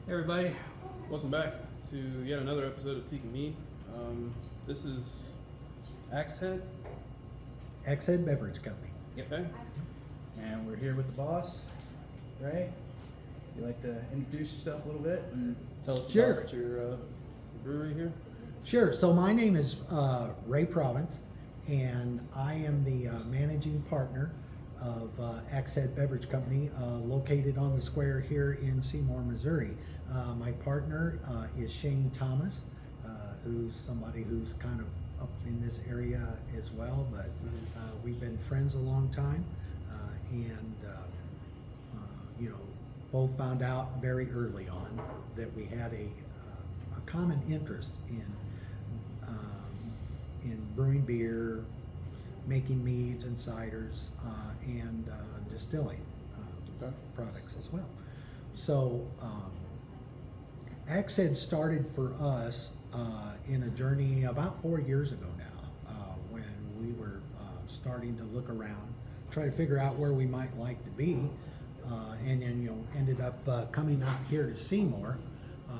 Hey everybody, welcome back to yet another episode of Teak and Mead. This is Axehead. Axehead Beverage Company. Okay. And we're here with the boss, Ray. You like to introduce yourself a little bit? And Tell us Sure. about your brewery here. Sure. So my name is Ray Province, and I am the managing partner of Axehead Beverage Company, located on the square here in Seymour, Missouri. My partner is Shane Thomas, who's somebody who's kind of up in this area as well, but we've been friends a long time, and both found out very early on that we had a common interest in brewing beer, making meads and ciders, and distilling Okay. products as well. So Axehead started for us in a journey about 4 years ago now, when we were starting to look around, try to figure out where we might like to be, and then ended up coming out here to Seymour.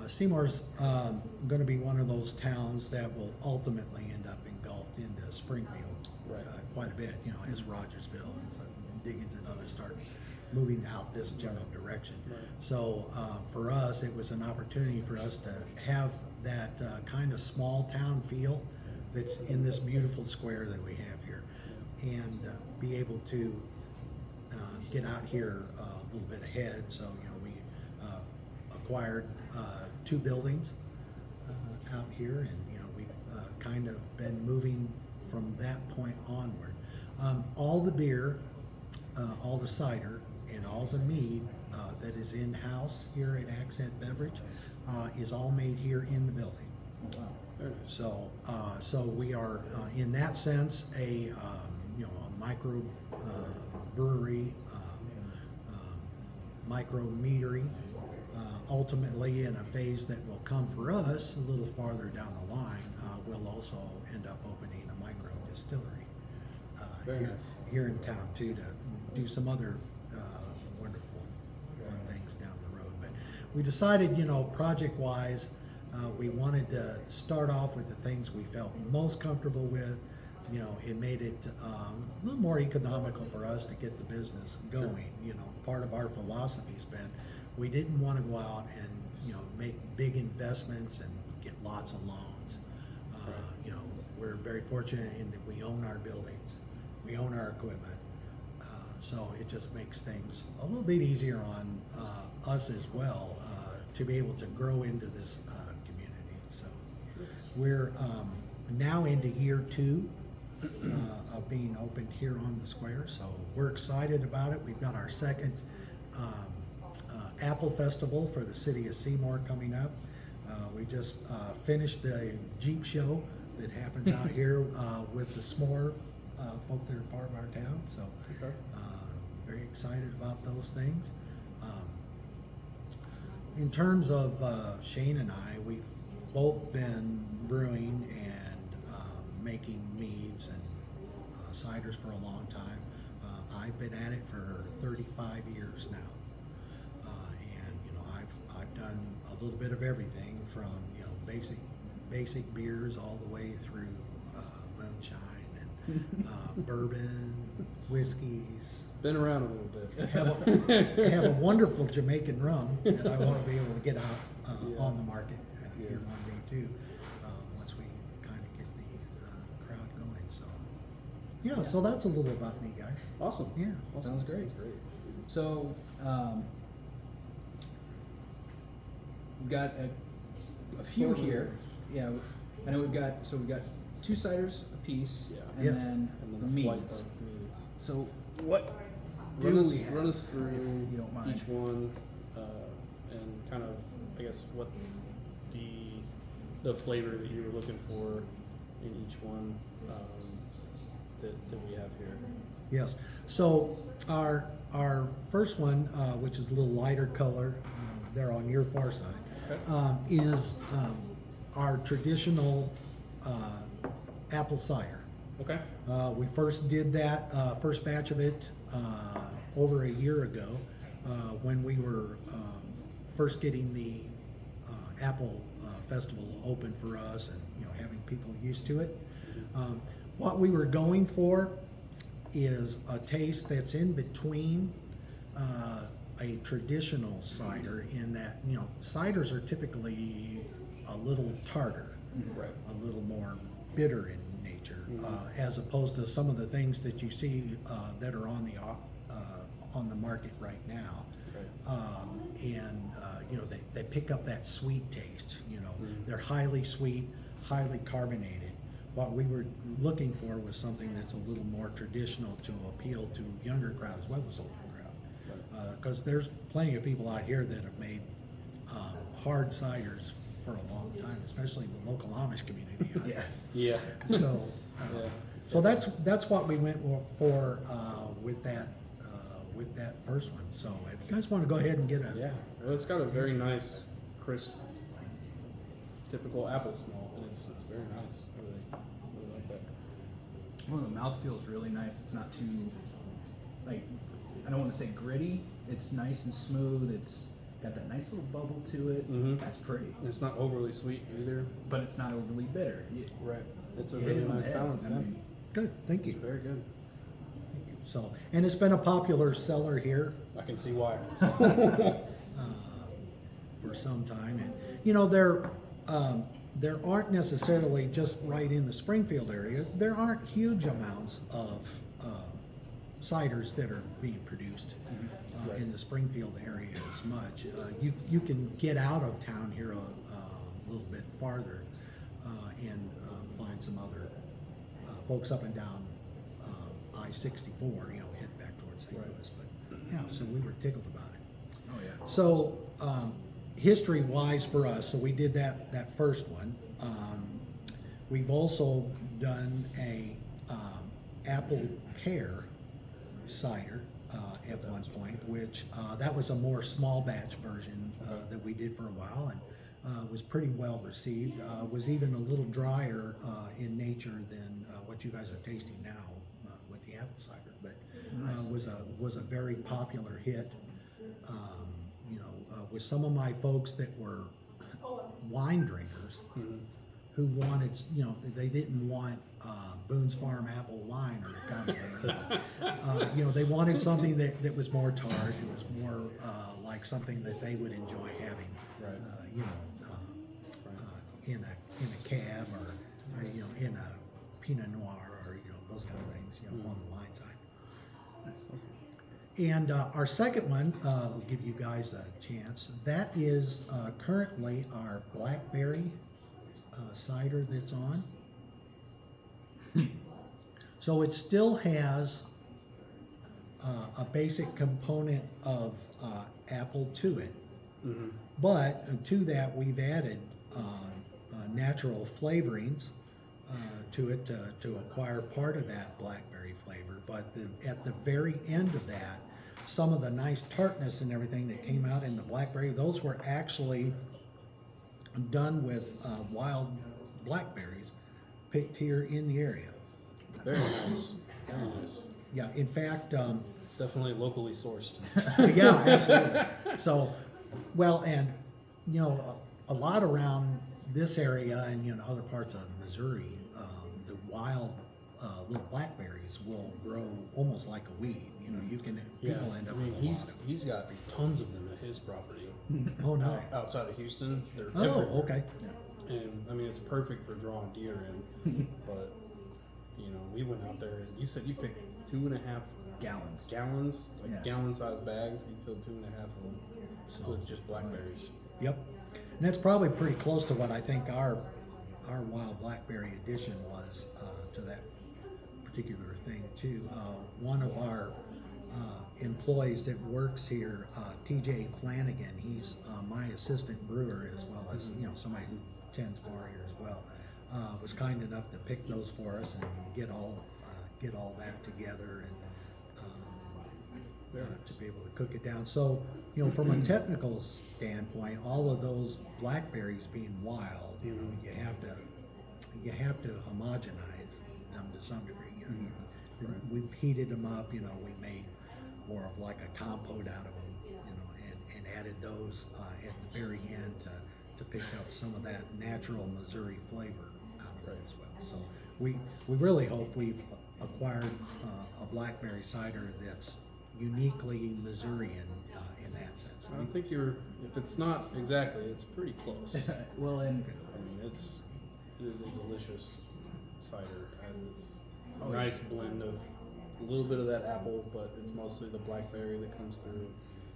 Seymour's going to be one of those towns that will ultimately end up engulfed into Springfield, Right. quite a bit, as Rogersville and some Diggins and others start moving out this general direction. Right. So for us, it was an opportunity for us to have that kind of small town feel that's in this beautiful square that we have here, and be able to get out here a little bit ahead. So we acquired 2 buildings out here, and we've kind of been moving from that point onward. All the beer, all the cider, and all the mead that is in-house here at Axehead Beverage is all made here in the building. wow. Very nice. So we are in that sense a micro brewery, micro meadery. Ultimately, in a phase that will come for us a little farther down the line, we'll also end up opening a micro distillery Very here, nice. here in town too, to do some other wonderful fun things down the road. But we decided, project-wise, we wanted to start off with the things we felt most comfortable with. It made it a little more economical for us to get the business going. Part of our philosophy's been we didn't want to go out and make big investments and get lots of loans. We're very fortunate in that we own our buildings, we own our equipment, so it just makes things a little bit easier on us as well, to be able to grow into this community. So we're now into year 2 of being opened here on the square, so we're excited about it. We've got our second Apple Festival for the city of Seymour coming up. We just finished the Jeep show that happens out here with the s'more folk that are part of our town, so Okay. very excited about those things. In terms of Shane and I, we've both been brewing and making meads and ciders for a long time. I've been at it for 35 years now, and I've done a little bit of everything from basic beers all the way through moonshine and bourbon, whiskeys. Been around a little bit. Have a wonderful Jamaican rum that I want to be able to get out Yeah. on the market here Yeah. one day too, once we kind of get the crowd going. So yeah, so that's a little about me, guys. Awesome. Yeah. Awesome. Sounds great. So, we've got a few Sort of. here. Yeah, I know we've got 2 ciders a piece, Yeah. and Yes. then And the then a flight meads. of meads. So what do Run us, we have? run us through if you don't mind. each one, and kind of, I guess, what the flavor that you were looking for in each one, that we have here. Yes. So our first one, which is a little lighter color, there on your far side, Okay. is our traditional apple cider. Okay. We first did that first batch of it over a year ago, when we were first getting the apple festival open for us, and having people used to it. What we were going for is a taste that's in between a traditional cider, in that ciders are typically a little tartar, Right. a little more bitter in nature, as opposed to some of the things that you see that are on the market right now. They pick up that sweet taste. They're highly sweet, highly carbonated. What we were looking for was something that's a little more traditional to appeal to younger crowd as well as older crowd. Because there's plenty of people out here that have made hard ciders for a long time, especially the local Amish community. Yeah. So, Yeah. so that's what we went for with that first one. So if you guys want to go ahead and get a Yeah. Well, it's got a very nice, crisp, typical apple smell, and it's very nice. I really like that. Well, the mouth feels really nice. It's not too, like, I don't want to say gritty. It's nice and smooth. It's got that nice little bubble to it. Mhm. That's pretty. And it's not overly sweet either. But it's not overly bitter. Right. It's a You really hit it on nice the head. balance. I Yeah. mean, good, thank you. It's very good. So, and it's been a popular seller here I can see why. for some time, and there aren't necessarily just right in the Springfield area. There aren't huge amounts of ciders that are being produced in the Springfield area as much. You can get out of town here a little bit farther and find some other folks up and down I-64, head back towards St. Louis. But yeah, so we were tickled about it. oh yeah. So, history-wise for us, so we did that first one. We've also done a apple pear cider at one point, which that was a more small batch version that we did for a while, and was pretty well received. Was even a little drier in nature than what you guys are tasting now with the apple cider, but was a very popular hit. With some of my folks that were wine drinkers who wanted, they didn't want Boone's Farm apple wine or Cabernet. They wanted something that was more tart. It was more like something that they would enjoy having. Right. In a cab or in a Pinot Noir or those kind of things. On the wine side. That's awesome. And our second one, I'll give you guys a chance. That is currently our blackberry cider that's on. So it still has a basic component of apple to it. Mm-hmm. But to that, we've added natural flavorings to it to acquire part of that blackberry flavor. But at the very end of that, some of the nice tartness and everything that came out in the blackberry, those were actually done with wild blackberries picked here in the area. Very nice. Very nice. Yeah, in fact, It's definitely locally sourced. yeah, absolutely. So, well, and a lot around this area and other parts of Missouri, the wild little blackberries will grow almost like a weed. You can people end up with a lot. he's got tons of them at his property. Oh no. Outside of Houston, they're Oh, everywhere. okay. And I mean, it's perfect for drawing deer in. But we went out there, and you said you picked 2.5 Gallons. gallons, like Yeah. gallon-sized bags. You filled 2.5 of them with just blackberries. Yep. And that's probably pretty close to what I think our wild blackberry addition was to that particular thing too. One of our employees that works here, TJ Flanagan, he's my assistant brewer as well as somebody who tends bar here as well. Was kind enough to pick those for us and get all that together and to be able to cook it down. So from a technical standpoint, all of those blackberries being wild, you have to homogenize them to some degree. We've heated them up. We made more of like a compote out of them, and added those at the very end to to pick up some of that natural Missouri flavor out of it as well. So we really hope we've acquired a blackberry cider that's uniquely Missourian in that sense. I think if it's not exactly, it's pretty close. Well, and I mean, it is a delicious cider, and it's a Oh, yeah. nice blend of a little bit of that apple, but it's mostly the blackberry that comes through.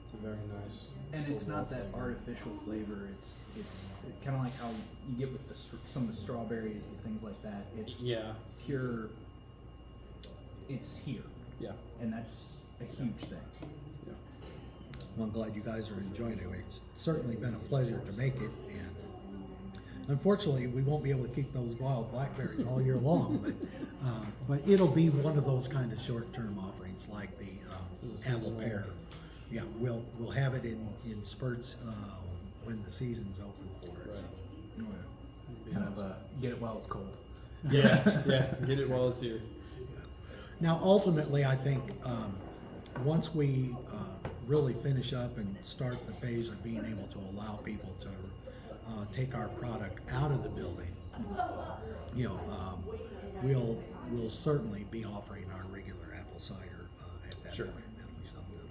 It's a very nice. and it's overall not that flavor. artificial flavor. It's kind of like how you get with some of the strawberries and things like that. It's Yeah, pure. It's here, yeah, and that's a huge thing. yeah. Well, I'm glad you guys are enjoying it. It's certainly been a pleasure to make it, and unfortunately, we won't be able to keep those wild blackberries all year long. But it'll be one of those kind of short-term offerings, like the This is apple seasonal. pear. Yeah, we'll have it in spurts when the season's open for it. Right. So. Kind of get it while it's cold. Yeah, yeah. Get it while it's here. Now, ultimately, I think once we really finish up and start the phase of being able to allow people to take our product out of the building, we'll certainly be offering our regular apple cider at that Sure. point. That'll be something that'll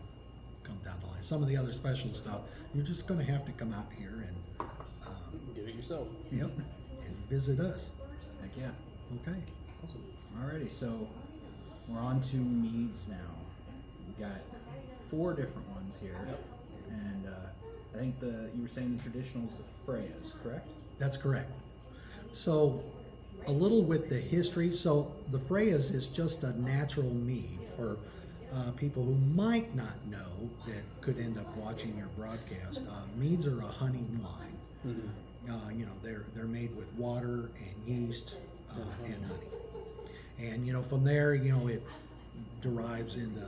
come down the line. Some of the other special stuff, you're just going to have to come out here and Get it yourself. yep, and visit us. Heck yeah. Okay. Awesome. Alrighty, so we're on to meads now. We've got 4 different ones here, and I think you were saying the traditional is the Freyas, correct? That's correct. So, a little with the history. So, the Freyas is just a natural mead for people who might not know that could end up watching your broadcast. Meads are a honey wine. Mm-hmm. They're made with water and yeast and honey. And from there, it derives into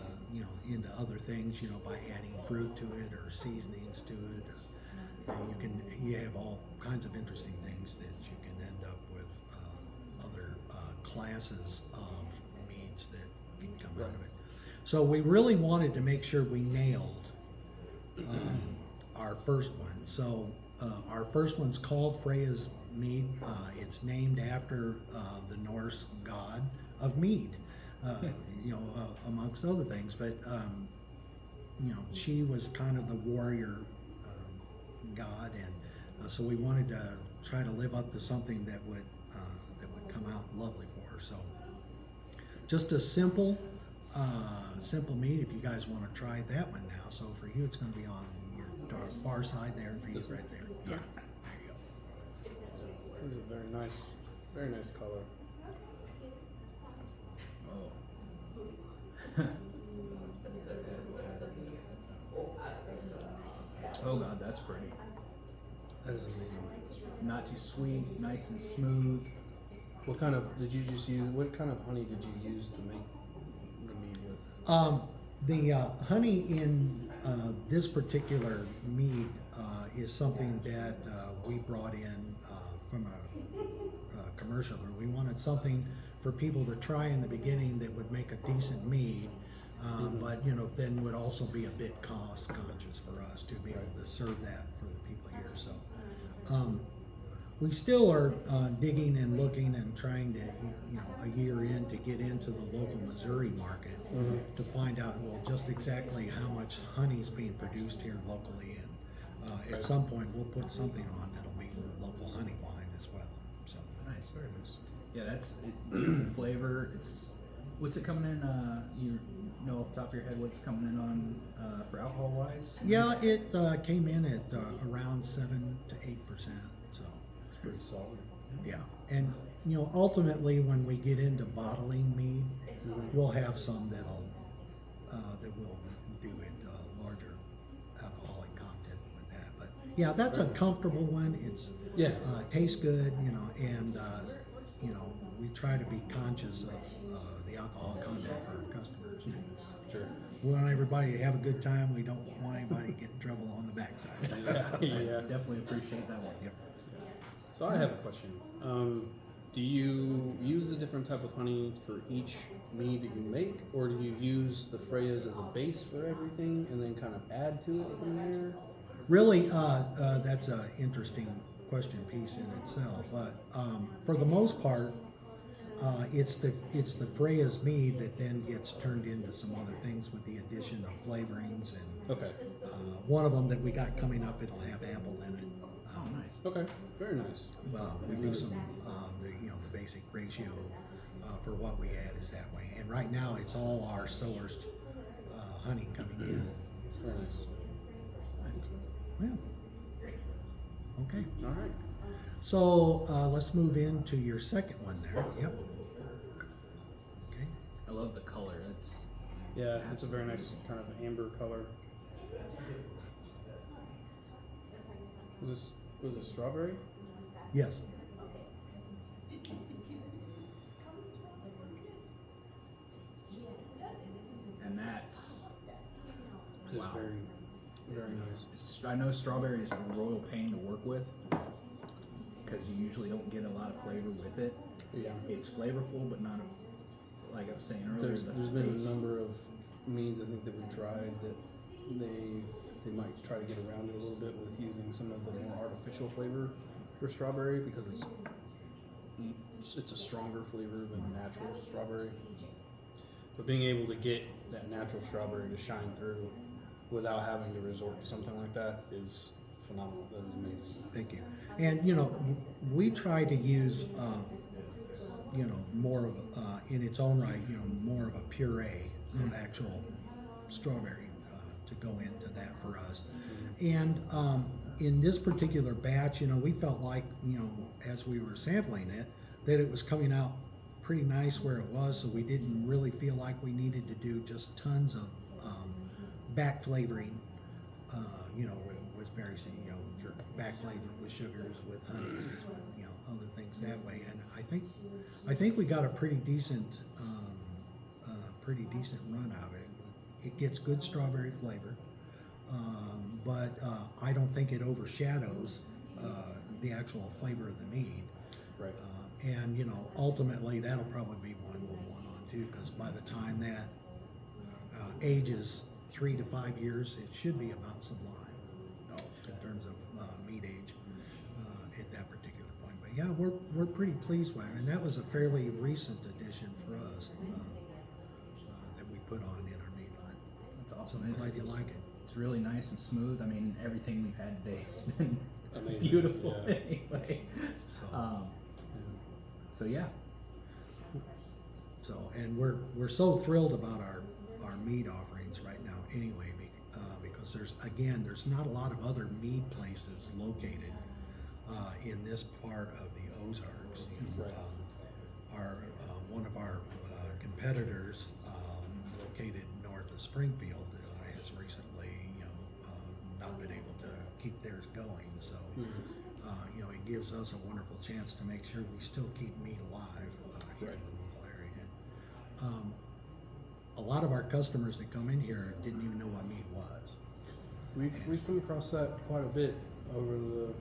other things. By adding fruit to it or seasonings to it. You have all kinds of interesting things that you can end up with other classes of meads that can come out of it. So we really wanted to make sure we nailed our first one. So our first one's called Freya's Mead. It's named after the Norse god of mead, amongst other things. But she was kind of the warrior god, and so we wanted to try to live up to something that would come out lovely for her. So just a simple mead. If you guys want to try that one now, so for you it's going to be on your far side there, and for you right there. Yeah, there you go. This is a very nice color. Oh. Oh god, that's pretty. That is amazing. Not too sweet, nice and smooth. What kind of What kind of honey did you use to make the mead with? The honey in this particular mead is something that we brought in from a commercial. We wanted something for people to try in the beginning that would make a decent mead, but then would also be a bit cost conscious for us to be able to serve that for the people here. So we still are digging and looking and trying to, a year in to get into the local Missouri market to find out, just exactly how much honey is being produced here locally. And at some point, we'll put something on that'll be local honey wine as well. So Nice, very nice. Yeah, that's it. Beautiful flavor. What's it coming in? You know off the top of your head what's coming in on for alcohol wise? yeah, it came in at around 7 to 8%. So It's pretty solid. yeah, and ultimately, when we get into bottling mead, we'll have some that will do it larger alcoholic content with that. But yeah, that's a comfortable one. It's Yeah. tastes good, and we try to be conscious of the alcohol content for our customers too. Sure. We want everybody to have a good time. We don't want anybody to get in trouble on the backside. Yeah. Definitely appreciate that one. Yep. So I have a question. Do you use a different type of honey for each mead that you make, or do you use the Freyas as a base for everything and then kind of add to it from there? Really, that's an interesting question piece in itself. But for the most part, it's the Freya's mead that then gets turned into some other things with the addition of flavorings, and Okay. one of them that we got coming up, it'll have apple in it. Oh, nice. Okay. Very nice. We do some the basic ratio for what we add is that way. And right now, it's all our sourced honey coming in. Very nice. Nice. Yeah. Okay. All right. So let's move into your second one there. Yep. Okay. I love the color. It's Yeah, it's a very nice kind of amber color. Was this strawberry? Yes. and that's It's wow. very, very nice. I know strawberry is a royal pain to work with because you usually don't get a lot of flavor with it. Yeah. It's flavorful, but not like I was saying earlier. There's been a number of meads I think that we've tried that they might try to get around it a little bit with using some of the more artificial flavor for strawberry because it's a stronger flavor than natural strawberry. But being able to get that natural strawberry to shine through without having to resort to something like that is phenomenal. That is amazing. Thank you. And we try to use more of in its own right, more of a puree of actual strawberry to go into that for us. And in this particular batch, we felt like, as we were sampling it, that it was coming out pretty nice where it was, so we didn't really feel like we needed to do just tons of back flavoring, with various, back flavored with sugars, with honeys, with, other things that way. And I think we got a pretty decent run out of it. It gets good strawberry flavor, but I don't think it overshadows the actual flavor of the mead. Right. And ultimately that'll probably be one we'll want on too, because by the time that ages 3 to 5 years, it should be about sublime in terms of mead age at that particular point. But yeah, we're pretty pleased with it, and that was a fairly recent addition for us that we put on in our mead line. That's So awesome. I'm glad you like it. It's really nice and smooth. I mean, everything we've had today has been Amazing. beautiful Yeah. anyway. So yeah. So, and we're so thrilled about our mead offerings right now anyway, because there's not a lot of other mead places located in this part of the Ozarks. Right. One of our competitors located north of Springfield has recently not been able to keep theirs going, so it gives us a wonderful chance to make sure we still keep mead alive here in the local area. A lot of our customers that come in here didn't even know what mead was. We've come across that quite a bit over the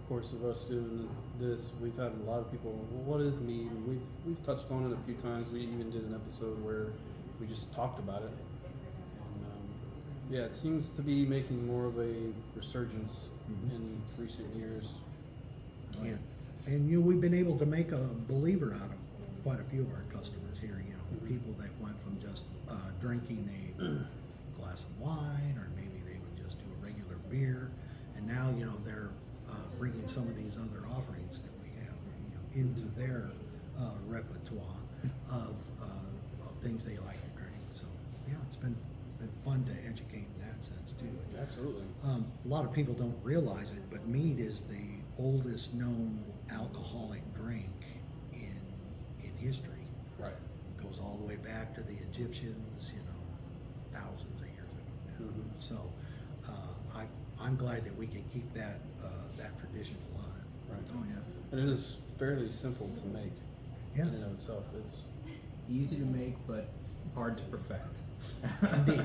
course of us doing this. We've had a lot of people, well, what is mead? And we've touched on it a few times. We even did an episode where we just talked about it. And it seems to be making more of a resurgence in recent years. Yeah. And we've been able to make a believer out of quite a few of our customers here. People that went from just drinking a glass of wine, or maybe they would just do a regular beer, and now they're bringing some of these other offerings that we have into their repertoire of things they like to drink. So yeah, it's been fun to educate in that sense too. Absolutely. A lot of people don't realize it, but mead is the oldest known alcoholic drink in history. Right. It goes all the way back to the Egyptians, thousands of years ago now. So I'm glad that we can keep that tradition alive. Right. Oh yeah. And it is fairly simple to make Yes. in and of itself. It's Easy to make, but hard to perfect. Indeed.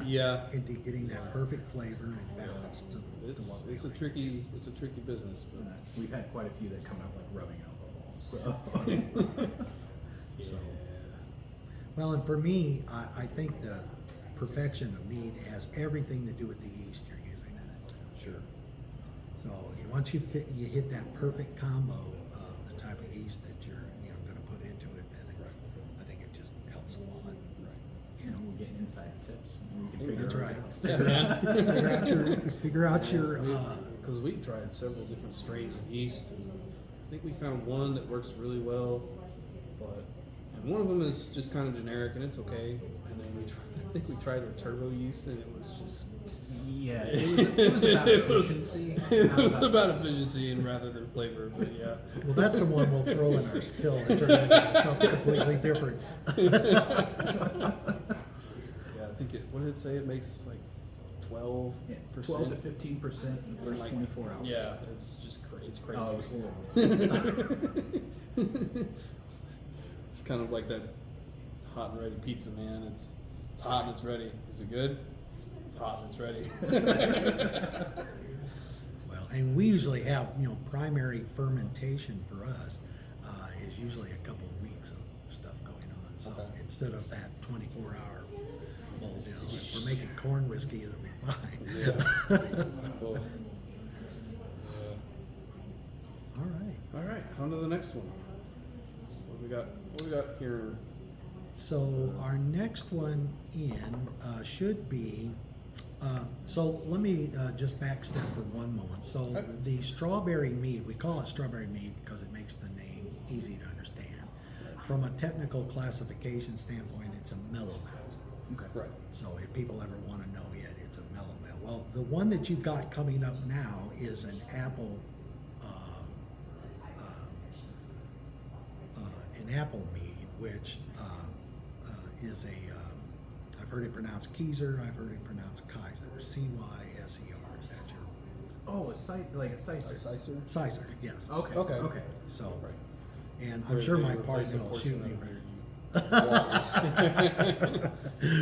yeah. Indeed, getting that perfect flavor and balance to what we It's a like. tricky business, but We've had quite a few that come out like rubbing alcohol. So yeah. Well, and for me, I think the perfection of mead has everything to do with the yeast you're using in it. Sure. So once you hit that perfect combo of the type of yeast that you're going to put into it, then I think it just helps a lot. You know, we're getting inside tips. We can That's figure right. Yeah, man. Figure out your Because we've tried several different strains of yeast, and I think we found one that works really well, and one of them is just kind of generic, and it's okay. And then I think we tried a turbo yeast, and it was just Yeah, it was about efficiency. it was about efficiency and rather than flavor, but yeah. well, that's the one we'll throw in our still and turn it into something completely different. Yeah, I think what did it say? It makes like 12%. Yeah, it's 12 to 15% in the first Like, 24 hours. Yeah, it's just it's crazy. Oh, it was horrible. It's kind of like that hot and ready pizza, man. It's hot and it's ready. Is it good? It's hot and it's ready. Well, and we usually have, primary fermentation for us is usually a couple of weeks of stuff going on. So Okay. instead of that 24-hour bowl, if we're making corn whiskey, it'll be fine. Yeah. Cool. All right. All right, on to the next one. What we got? What we got here? So our next one in should be. So let me just backstep for one moment. So Okay. the strawberry mead, we call it strawberry mead because it makes the name easy to understand. From a technical classification standpoint, it's a mellow malt. Okay. Right. So if people ever want to know it, it's a mellow malt. Well, the one that you've got coming up now is an apple, mead, which is I've heard it pronounced Keyser, I've heard it pronounced Kaiser, C-Y-S-E-R. Is that your Oh, like a sicer. Sicer? Sizer? Yes. Okay. Okay. Okay. So, Right. and I'm Where sure they my replace partner a will portion shoot me of for.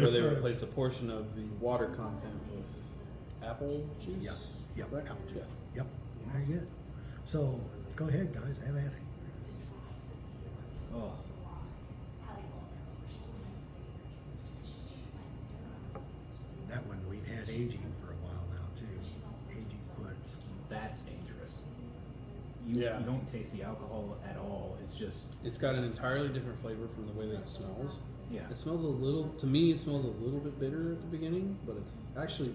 Where they replace a portion of the water content with apple juice. Yep. Yep. Right? Apple juice. Yeah. Yep. Very good. So go ahead, guys. Have at it. Oh, That one we've had aging for a while now too. Aging puts. that's dangerous. Yeah. You don't taste the alcohol at all. It's just It's got an entirely different flavor from the way that it smells. yeah. It smells a little, to me, it smells a little bit bitter at the beginning, but it's actually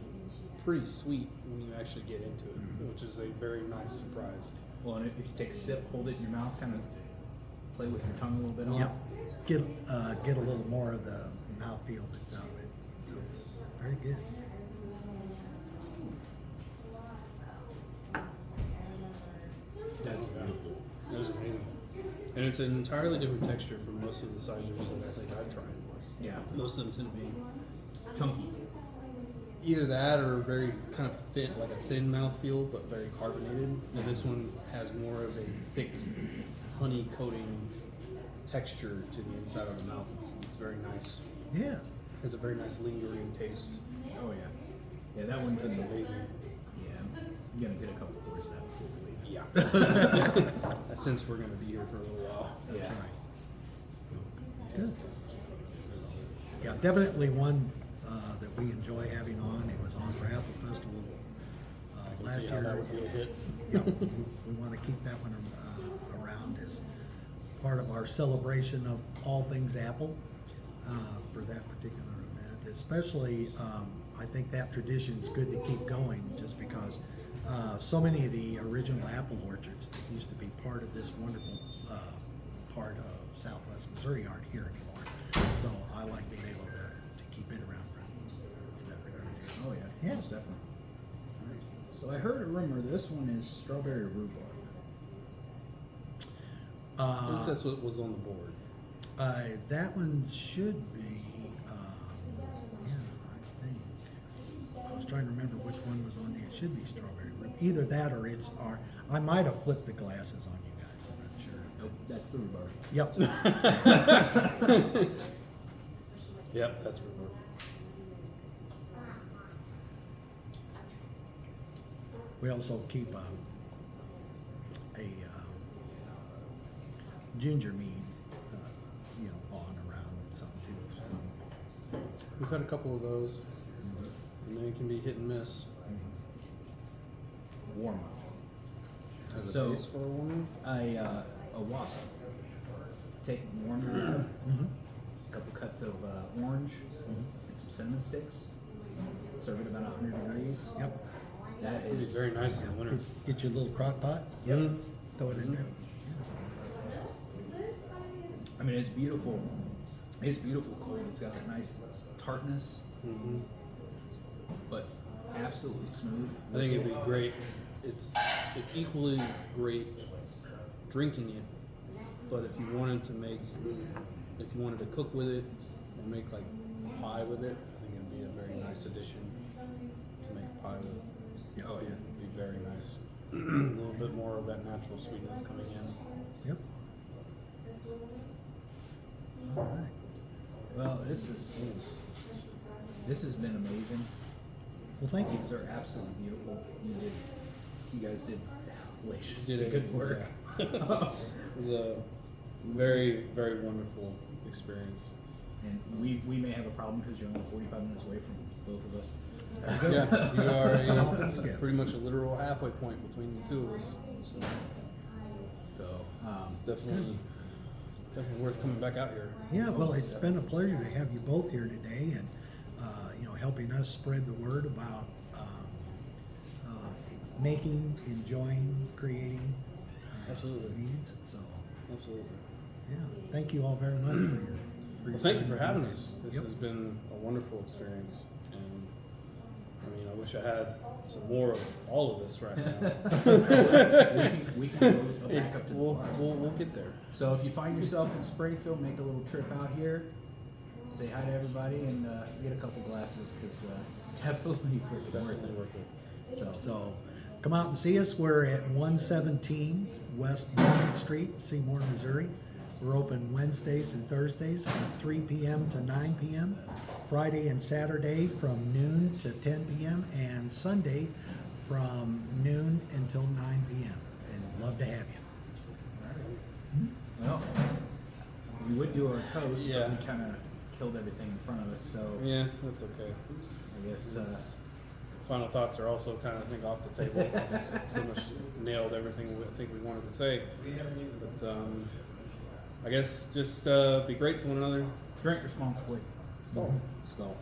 pretty sweet when you actually get into it, which is a very nice surprise. Well, and if you take a sip, hold it in your mouth, kind of play with your tongue a little bit on Yep. it. Get a little more of the mouthfeel that's out of it. Very good. That's beautiful. That was amazing. And it's an entirely different texture from most of the ciders that I think I've tried. Yeah. Most of them tend to be Chunky. either that or very kind of thin, like a thin mouthfeel, but very carbonated. And this one has more of a thick honey coating texture to the inside of the mouth. It's very nice. Yes. Has a very nice lingering taste. Oh yeah. Yeah, that one. That's amazing. Yeah. You gotta get a couple pours of that before we leave. Yeah. Since we're going to be here for a little while. Yeah. That's right. Good. Yeah, definitely one that we enjoy having on. It was on for Apple Festival last See how year. that would be a hit. Yeah, we want to keep that one around as part of our celebration of all things Apple for that particular event. Especially, I think that tradition is good to keep going, just because so many of the original apple orchards that used to be part of this wonderful part of Southwest Missouri aren't here anymore. So I like being able to keep it around for that regard. Oh yeah. Yeah. Most definitely. So I heard a rumor this one is strawberry rhubarb. At least that's what was on the board. That one should be, yeah, I think. I was trying to remember which one was on there. It should be strawberry rhubarb. Either that or it's our, I might have flipped the glasses on you guys, I'm not sure. Nope, that's the rhubarb. Yep. Yep, that's rhubarb. We also keep a ginger mead, on around something too. So, We've had a couple of those, and they can be hit and miss. Warm. As a So- base for a warm? A wasp. Warm that up. A couple cuts of orange and some cinnamon sticks. Serve it about 100 degrees. Yep. That It'd be is very nice in the winter. Get your little crock pot. Yep. Mhm. Throw it in there. I mean, it's beautiful. It's beautiful cold. It's got that nice tartness, Mhm. but absolutely smooth. I think it'd be great. It's equally great drinking it, but if you wanted to cook with it or make like pie with it, I think it'd be a very nice addition to make a pie with. Oh yeah. It'd be very nice. A little bit more of that natural sweetness coming in. Yep. All right. Well, this has been amazing. Well, thank you. These are absolutely beautiful. You guys did hellacious Did it. good work. Yeah. It was a very, very wonderful experience. And we may have a problem because you're only 45 minutes away from both of us. Yeah, you are That's good. pretty much a literal halfway point between the two of us. So So, it's definitely worth coming back out here. Yeah, well, it's been a pleasure to have you both here today, and helping us spread the word about making, enjoying, creating Absolutely. meads. So, Absolutely. yeah, thank you all very much for your. Well, thank you for having us. This Yep. has been a wonderful experience, and I mean, I wish I had some more of all of this right now. we can go back up to the bar. We'll get there. So if you find yourself in Springfield, make a little trip out here, say hi to everybody, and get a couple glasses because it's definitely worth Definitely it. worth it. So, come out and see us. We're at 117 West Market Street, Seymour, Missouri. We're open Wednesdays and Thursdays from 3 p.m. to 9 p.m. Friday and Saturday from noon to 10 p.m. and Sunday from noon until 9 p.m. And love to have you. Well, we would do our toast, Yeah. but we kind of killed everything in front of us. So Yeah, that's okay. I guess Final thoughts are also kind of, I think, off the table. Pretty much nailed everything I think we wanted to say. But I guess just be great to one another. drink responsibly. Skull. Skull.